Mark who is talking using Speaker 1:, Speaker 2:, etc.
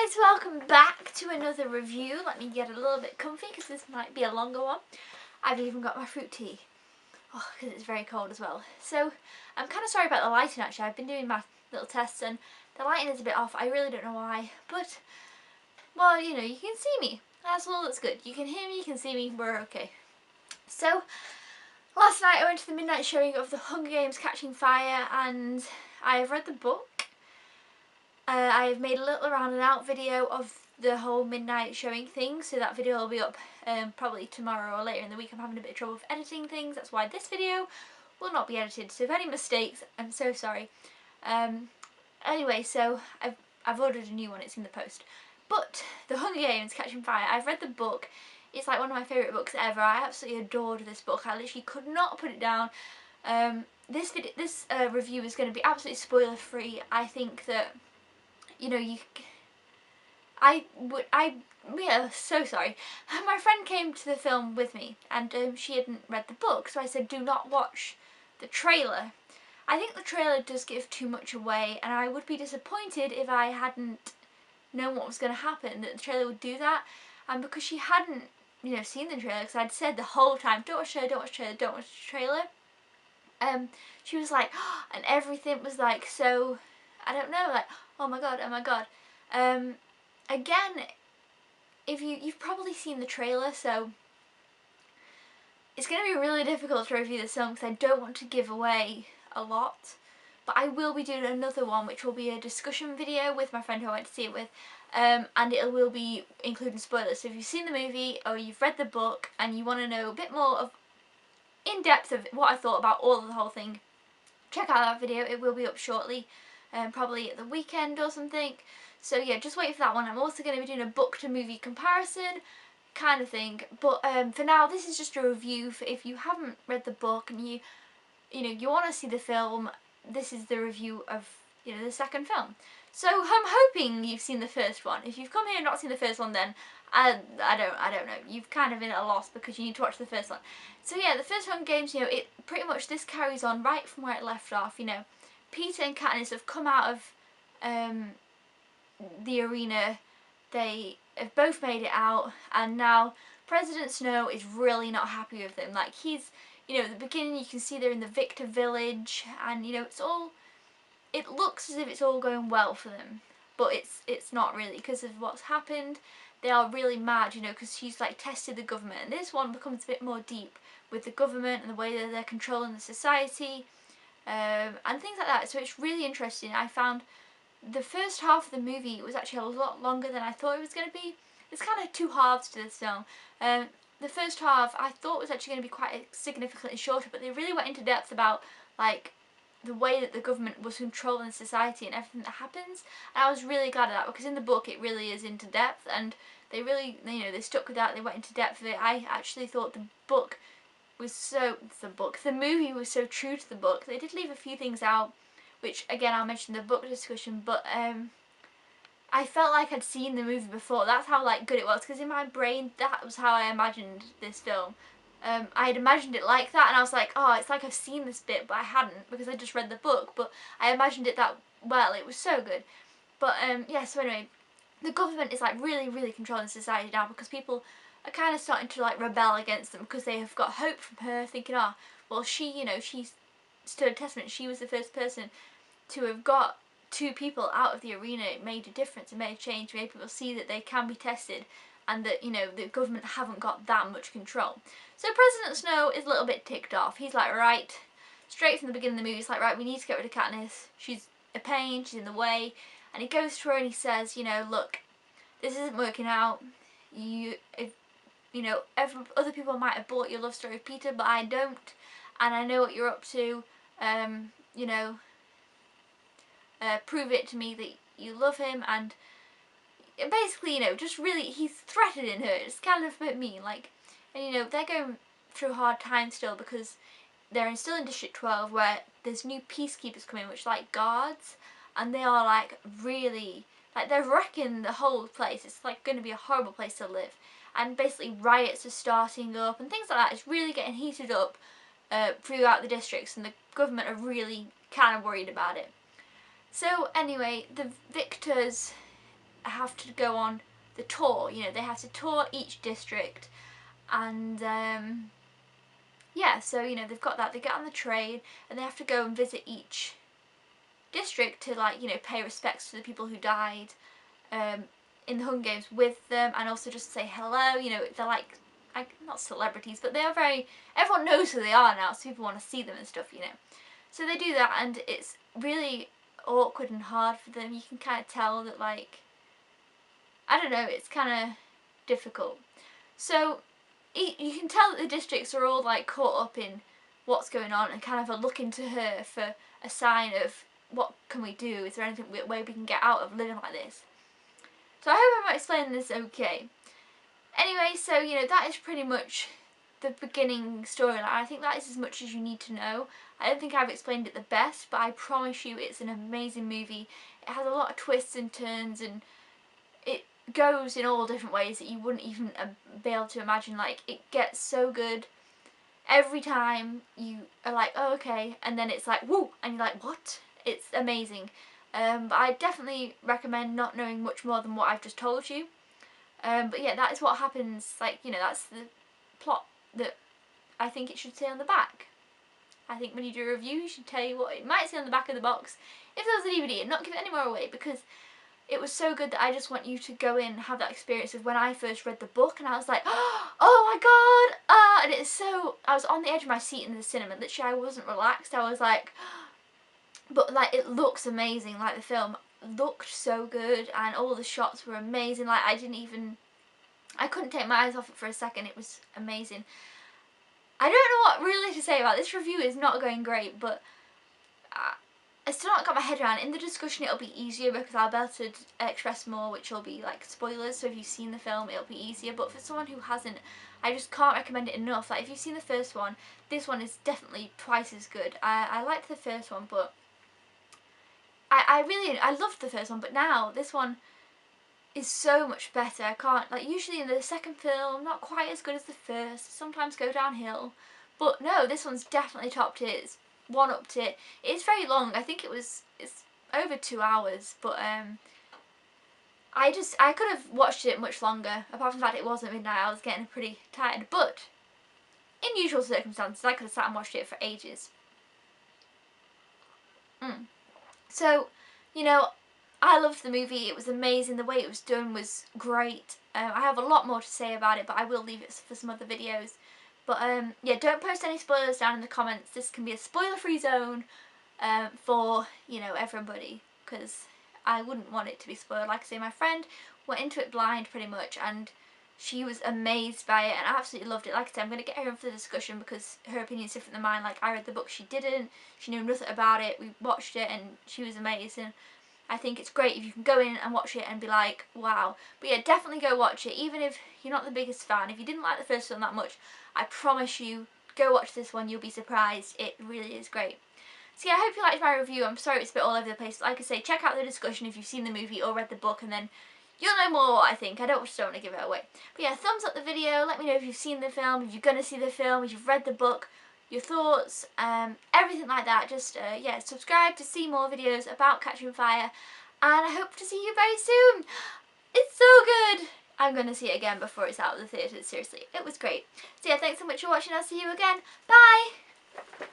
Speaker 1: guys, welcome back to another review. Let me get a little bit comfy because this might be a longer one. I've even got my fruit tea because it's very cold as well. So I'm kind of sorry about the lighting actually. I've been doing my little tests and the lighting is a bit off. I really don't know why, but well, you know, you can see me. That's all that's good. You can hear me, you can see me, we're okay. So last night I went to the midnight showing of The Hunger Games Catching Fire and I have read the book. I have made a little Around and Out video of the whole midnight showing thing, so that video will be up probably tomorrow or later in the week. I'm having a bit of trouble with editing things, that's why this video will not be edited, so if any mistakes, I'm so sorry. Anyway, so I've ordered a new one, it's in the post. But The Hunger Games Catching Fire, I've read the book, it's like one of my favourite books ever. I absolutely adored this book, I literally could not put it down. This review is going to be absolutely spoiler free. I think that, you know, yeah, so sorry. My friend came to the film with me and she hadn't read the book, so I said do not watch the trailer. I think the trailer does give too much away and I would be disappointed if I hadn't known what was going to happen, that the trailer would do that. And because she hadn't, you know, seen the trailer, because I'd said the whole time, don't watch the trailer, don't watch the trailer, don't watch the trailer, she was like, oh, and everything was like so, I don't know, like, oh my god, oh my god. Again, if you've probably seen the trailer, so it's going to be really difficult to review this film because I don't want to give away a lot. But I will be doing another one which will be a discussion video with my friend who I went to see it with, and it will be including spoilers. So if you've seen the movie or you've read the book and you want to know a bit more of in depth of what I thought about all of the whole thing, check out that video. It will be up shortly, probably at the weekend or something. So yeah, just wait for that one. I'm also going to be doing a book to movie comparison kind of thing. But for now, this is just a review for if you haven't read the book and you know you want to see the film. This is the review of, you know, the second film. So I'm hoping you've seen the first one. If you've come here and not seen the first one, then I don't know. You've kind of been at a loss because you need to watch the first one. So yeah, the first Hunger Games, you know, it pretty much this carries on right from where it left off. You know, Peter and Katniss have come out of the arena. They have both made it out, and now President Snow is really not happy with them. Like, he's, you know, at the beginning you can see they're in the Victor village, and you know it looks as if it's all going well for them, but it's not really, because of what's happened. They are really mad, you know, because she's like tested the government, and this one becomes a bit more deep with the government and the way that they're controlling the society, and things like that. So it's really interesting. I found the first half of the movie was actually a lot longer than I thought it was going to be. There's kind of two halves to this film. The first half I thought was actually going to be quite significantly shorter, but they really went into depth about like the way that the government was controlling society and everything that happens, and I was really glad of that, because in the book it really is into depth, and they really, you know, they stuck with that. They went into depth of it. I actually thought the movie was so true to the book. They did leave a few things out, which again I'll mention in the book discussion, but I felt like I'd seen the movie before. That's how like good it was, because in my brain that was how I imagined this film. I had imagined it like that, and I was like, oh, it's like I've seen this bit, but I hadn't, because I just read the book, but I imagined it that well. It was so good. But yeah, so anyway, the government is like really, really controlling society now, because people are kind of starting to like rebel against them, because they have got hope from her, thinking, oh, well, she, you know, she stood a testament. She was the first person to have got two people out of the arena. It made a difference, it made a change, it made people see that they can be tested, and that, you know, the government haven't got that much control. So President Snow is a little bit ticked off. He's like, right, straight from the beginning of the movie, he's like, right, we need to get rid of Katniss. She's a pain, she's in the way. And he goes to her and he says, you know, look, this isn't working out. You know, other people might have bought your love story of Peter, but I don't. And I know what you're up to. You know, prove it to me that you love him. And basically, you know, just really, he's threatening her. It's kind of a bit mean, like, and you know, they're going through a hard time still, because they're still in District 12, where there's new peacekeepers coming, which are like guards, and they are like really, like, they're wrecking the whole place. It's like going to be a horrible place to live, and basically riots are starting up and things like that. It's really getting heated up throughout the districts, and the government are really kind of worried about it. So anyway, the victors have to go on the tour. You know, they have to tour each district, and yeah, so you know they've got that. They get on the train and they have to go and visit each district to, like, you know, pay respects to the people who died in the Hunger Games with them, and also just say hello. You know, they're like not celebrities, but they are very, everyone knows who they are now, so people want to see them and stuff, you know. So they do that, and it's really awkward and hard for them. You can kind of tell that, like, I don't know, it's kind of difficult. So you can tell that the districts are all like caught up in what's going on and kind of are looking to her for a sign of what can we do, is there anything way we can get out of living like this. So I hope I'm explaining this okay. Anyway, so you know that is pretty much the beginning storyline. I think that is as much as you need to know. I don't think I've explained it the best, but I promise you it's an amazing movie. It has a lot of twists and turns, and it goes in all different ways that you wouldn't even be able to imagine. Like, it gets so good every time. You are like, oh okay, and then it's like, woo, and you're like, what? It's amazing. But I definitely recommend not knowing much more than what I've just told you. But yeah, that is what happens. Like, you know, that's the plot that I think it should say on the back. I think when you do a review, you should tell you what it might say on the back of the box if there was a DVD, and not give it any more away, because it was so good that I just want you to go in and have that experience of when I first read the book, and I was like, oh my god, and it's so, I was on the edge of my seat in the cinema. Literally, I wasn't relaxed. I was like, but like, it looks amazing. Like, the film looked so good, and all the shots were amazing. Like, I couldn't take my eyes off it for a second. It was amazing. I don't know what really to say about this review. Is not going great, but I still not got my head around it. In the discussion it'll be easier because I'll be able to express more, which will be like spoilers, so if you've seen the film it'll be easier. But for someone who hasn't, I just can't recommend it enough. Like, if you've seen the first one, this one is definitely twice as good. I liked the first one, but I loved the first one, but now this one is so much better. I can't, like, usually in the second film, not quite as good as the first, sometimes go downhill, but no, this one's definitely topped it. It's one-upped it. It's very long. I think it's over 2 hours, but I could have watched it much longer. Apart from the fact it wasn't midnight, I was getting pretty tired, but in usual circumstances I could have sat and watched it for ages. So, you know, I loved the movie. It was amazing. The way it was done was great. I have a lot more to say about it, but I will leave it for some other videos. But yeah, don't post any spoilers down in the comments. This can be a spoiler-free zone for, you know, everybody, because I wouldn't want it to be spoiled. Like I say, my friend went into it blind pretty much, and she was amazed by it and absolutely loved it. Like I said, I'm going to get her in for the discussion because her opinion is different than mine. Like, I read the book, she didn't. She knew nothing about it. We watched it and she was amazing. I think it's great if you can go in and watch it and be like, wow. But yeah, definitely go watch it, even if you're not the biggest fan. If you didn't like the first one that much, I promise you, go watch this one. You'll be surprised. It really is great. So yeah, I hope you liked my review. I'm sorry it's a bit all over the place. Like I say, check out the discussion if you've seen the movie or read the book, and then you'll know more what I think. I just don't want to give it away. But yeah, thumbs up the video. Let me know if you've seen the film, if you're going to see the film, if you've read the book, your thoughts, everything like that. Just, yeah, subscribe to see more videos about Catching Fire. And I hope to see you very soon. It's so good. I'm going to see it again before it's out of the theatres. Seriously, it was great. So yeah, thanks so much for watching. I'll see you again. Bye.